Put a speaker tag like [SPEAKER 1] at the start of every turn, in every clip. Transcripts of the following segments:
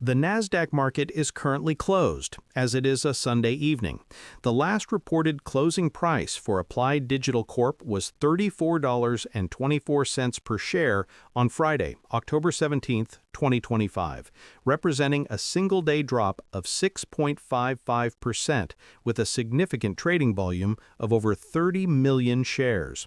[SPEAKER 1] The NASDAQ market is currently closed, as it is a Sunday evening. The last reported closing price for Applied Digital Corp was $34.24 per share on Friday, October 17, 2025, representing a single-day drop of 6.55% with a significant trading volume of over 30 million shares.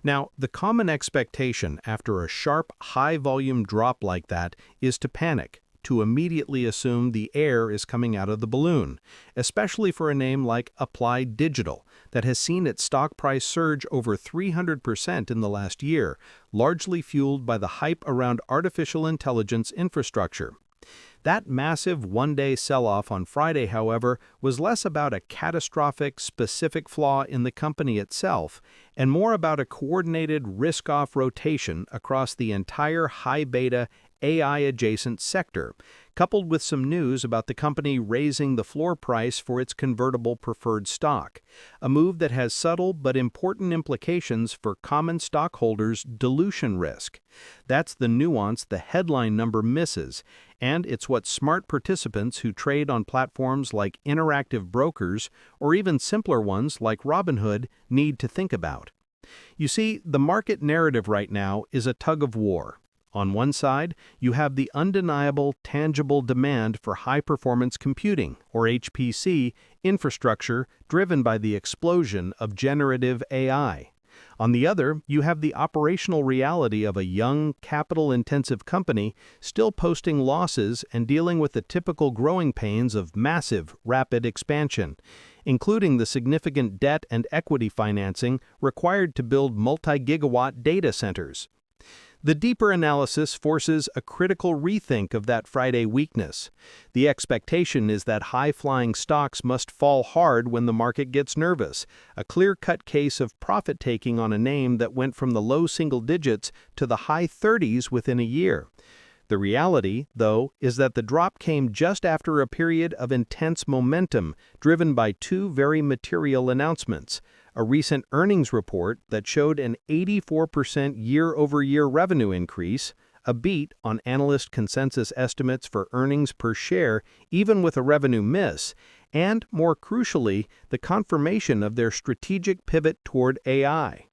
[SPEAKER 1] Now, the common expectation after a sharp, high-volume drop like that is to panic, to immediately assume the air is coming out of the balloon, especially for a name like Applied Digital that has seen its stock price surge over 300% in the last year, largely fueled by the hype around artificial intelligence infrastructure. That massive one-day sell-off on Friday, however, was less about a catastrophic, specific flaw in the company itself and more about a coordinated risk-off rotation across the entire high-beta AI-adjacent sector, coupled with some news about the company raising the floor price for its convertible preferred stock, a move that has subtle but important implications for common stockholders' dilution risk. That's the nuance the headline number misses, and it's what smart participants who trade on platforms like Interactive Brokers or even simpler ones like Robinhood need to think about. You see, the market narrative right now is a tug-of-war. On one side, you have the undeniable, tangible demand for high-performance computing, or HPC, infrastructure driven by the explosion of generative AI. On the other, you have the operational reality of a young, capital-intensive company still posting losses and dealing with the typical growing pains of massive, rapid expansion, including the significant debt and equity financing required to build multi-gigawatt data centers. The deeper analysis forces a critical rethink of that Friday weakness. The expectation is that high-flying stocks must fall hard when the market gets nervous, a clear-cut case of profit-taking on a name that went from the low single digits to the high 30s within a year. The reality, though, is that the drop came just after a period of intense momentum driven by two very material announcements: a recent earnings report that showed an 84% year-over-year revenue increase, a beat on analyst consensus estimates for earnings per share even with a revenue miss, and, more crucially, the confirmation of their strategic pivot toward AI.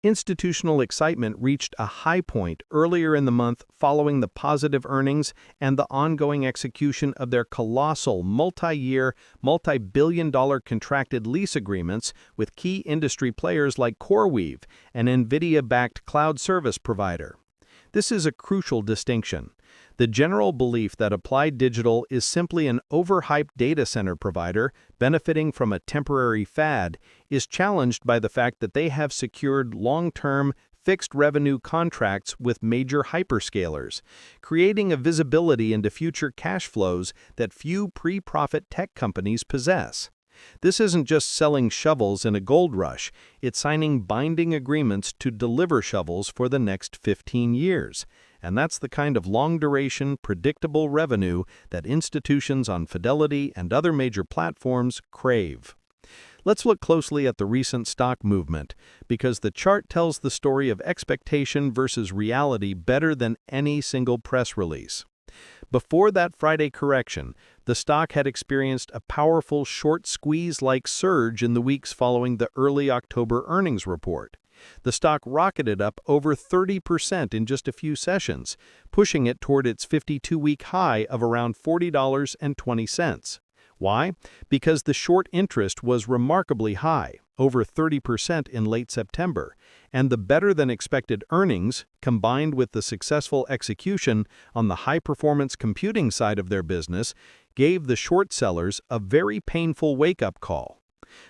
[SPEAKER 1] Institutional excitement reached a high point earlier in the month following the positive earnings and the ongoing execution of their colossal multi-year, multi-billion-dollar contracted lease agreements with key industry players like CoreWeave, an NVIDIA-backed cloud service provider. This is a crucial distinction. The general belief that Applied Digital is simply an overhyped data center provider benefiting from a temporary fad is challenged by the fact that they have secured long-term, fixed-revenue contracts with major hyperscalers, creating a visibility into future cash flows that few pre-profit tech companies possess. This isn't just selling shovels in a gold rush, it's signing binding agreements to deliver shovels for the next 15 years. And that's the kind of long-duration, predictable revenue that institutions on Fidelity and other major platforms crave. Let's look closely at the recent stock movement, because the chart tells the story of expectation versus reality better than any single press release. Before that Friday correction, the stock had experienced a powerful short squeeze-like surge in the weeks following the early October earnings report. The stock rocketed up over 30% in just a few sessions, pushing it toward its 52-week high of around $40.20. Why? Because the short interest was remarkably high, over 30% in late September, and the better-than-expected earnings, combined with the successful execution on the high-performance computing side of their business, gave the short sellers a very painful wake-up call.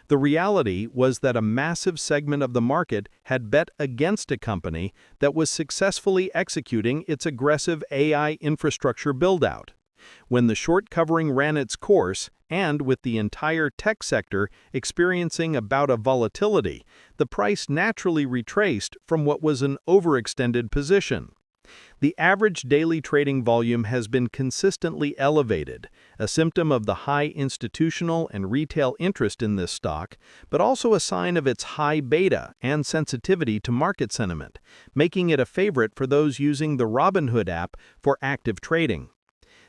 [SPEAKER 1] The reality was that a massive segment of the market had bet against a company that was successfully executing its aggressive AI infrastructure buildout. When the short covering ran its course, and with the entire tech sector experiencing a bout of volatility, the price naturally retraced from what was an overextended position. The average daily trading volume has been consistently elevated, a symptom of the high institutional and retail interest in this stock, but also a sign of its high beta and sensitivity to market sentiment, making it a favorite for those using the Robinhood app for active trading.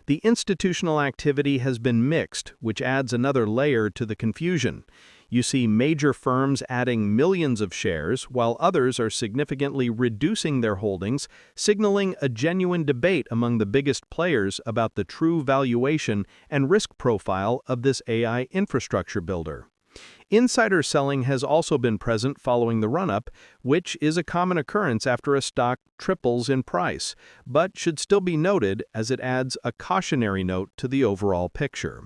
[SPEAKER 1] The institutional activity has been mixed, which adds another layer to the confusion. You see major firms adding millions of shares, while others are significantly reducing their holdings, signaling a genuine debate among the biggest players about the true valuation and risk profile of this AI infrastructure builder. Insider selling has also been present following the run-up, which is a common occurrence after a stock triples in price, but should still be noted as it adds a cautionary note to the overall picture.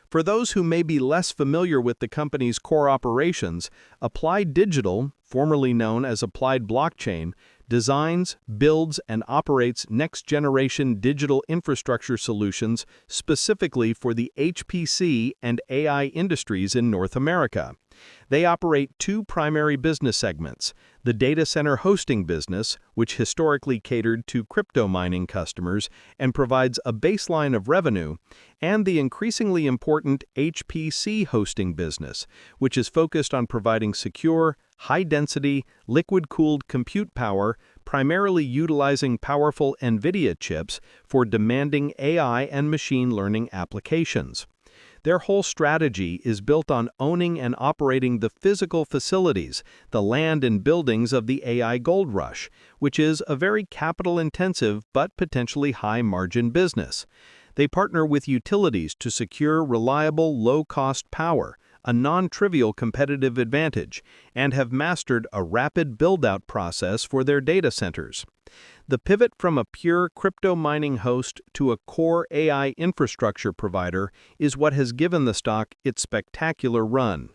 [SPEAKER 1] For those who may be less familiar with the company's core operations, Applied Digital, formerly known as Applied Blockchain, designs, builds, and operates next-generation digital infrastructure solutions specifically for the HPC and AI industries in North America. They operate two primary business segments: the data center hosting business, which historically catered to crypto mining customers and provides a baseline of revenue, and the increasingly important HPC hosting business, which is focused on providing secure, high-density, liquid-cooled compute power, primarily utilizing powerful NVIDIA chips for demanding AI and machine learning applications. Their whole strategy is built on owning and operating the physical facilities, the land and buildings of the AI gold rush, which is a very capital-intensive but potentially high-margin business. They partner with utilities to secure reliable, low-cost power, a non-trivial competitive advantage, and have mastered a rapid build-out process for their data centers. The pivot from a pure crypto mining host to a core AI infrastructure provider is what has given the stock its spectacular run.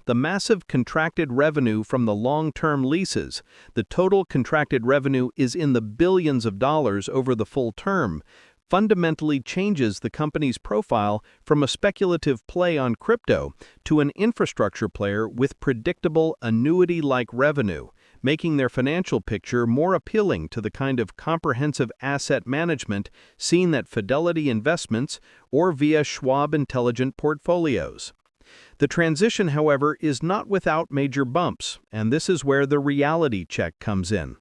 [SPEAKER 1] The massive contracted revenue from the long-term leases, the total contracted revenue is in the billions of dollars over the full term, fundamentally changes the company's profile from a speculative play on crypto to an infrastructure player with predictable annuity-like revenue, making their financial picture more appealing to the kind of comprehensive asset management seen at Fidelity Investments or via Schwab Intelligent Portfolios. The transition, however, is not without major bumps, and this is where the reality check comes in.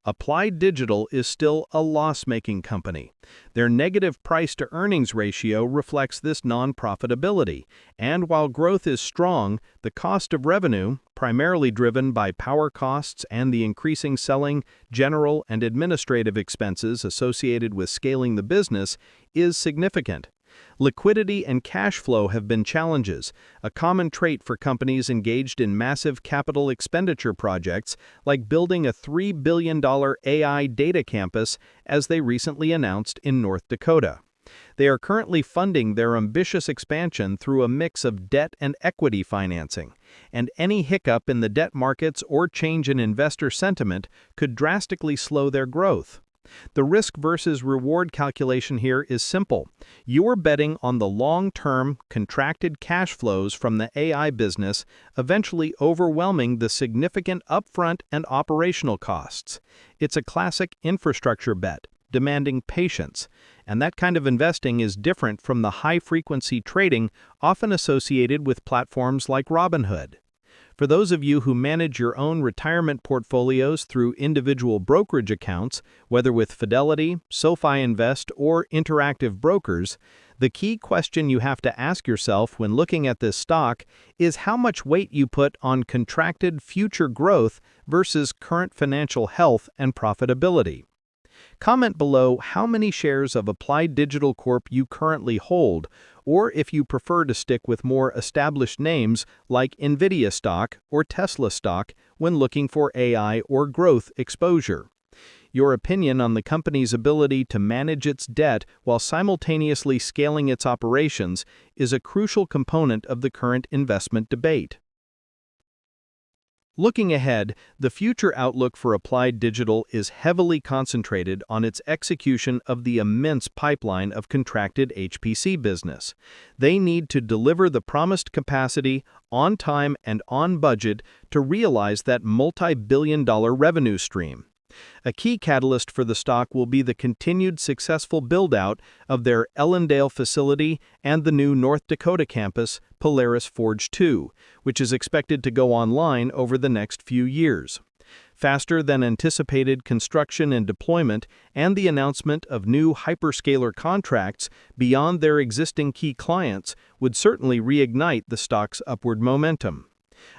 [SPEAKER 1] Applied Digital is still a loss-making company. Their negative price-to-earnings ratio reflects this non-profitability, and while growth is strong, the cost of revenue, primarily driven by power costs and the increasing selling, general, and administrative expenses associated with scaling the business, is significant. Liquidity and cash flow have been challenges, a common trait for companies engaged in massive capital expenditure projects like building a $3 billion AI data campus, as they recently announced in North Dakota. They are currently funding their ambitious expansion through a mix of debt and equity financing, and any hiccup in the debt markets or change in investor sentiment could drastically slow their growth. The risk versus reward calculation here is simple. You are betting on the long-term, contracted cash flows from the AI business eventually overwhelming the significant upfront and operational costs. It's a classic infrastructure bet, demanding patience, and that kind of investing is different from the high-frequency trading often associated with platforms like Robinhood. For those of you who manage your own retirement portfolios through individual brokerage accounts, whether with Fidelity, SoFi Invest, or Interactive Brokers, the key question you have to ask yourself when looking at this stock is how much weight you put on contracted future growth versus current financial health and profitability. Comment below how many shares of Applied Digital Corp you currently hold, or if you prefer to stick with more established names like NVIDIA stock or Tesla stock when looking for AI or growth exposure. Your opinion on the company's ability to manage its debt while simultaneously scaling its operations is a crucial component of the current investment debate. Looking ahead, the future outlook for Applied Digital is heavily concentrated on its execution of the immense pipeline of contracted HPC business. They need to deliver the promised capacity on time and on budget to realize that multi-billion-dollar revenue stream. A key catalyst for the stock will be the continued successful build-out of their Ellendale facility and the new North Dakota campus, Polaris Forge 2, which is expected to go online over the next few years. Faster than anticipated construction and deployment and the announcement of new hyperscaler contracts beyond their existing key clients would certainly reignite the stock's upward momentum.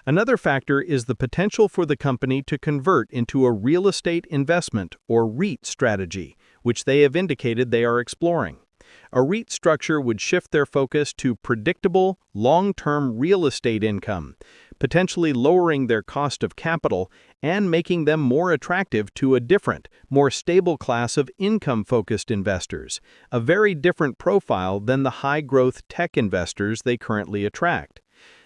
[SPEAKER 1] Another factor is the potential for the company to convert into a real estate investment or REIT strategy, which they have indicated they are exploring. A REIT structure would shift their focus to predictable, long-term real estate income, potentially lowering their cost of capital and making them more attractive to a different, more stable class of income-focused investors, a very different profile than the high-growth tech investors they currently attract.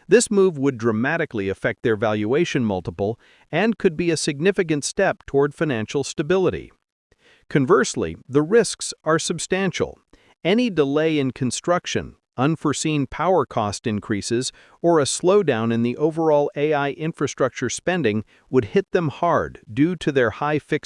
[SPEAKER 1] This move would dramatically affect their valuation multiple and could be a significant step toward financial stability. Conversely, the risks are substantial. Any delay in construction, unforeseen power cost increases, or a slowdown in the overall AI infrastructure spending would hit them hard due to their high fixed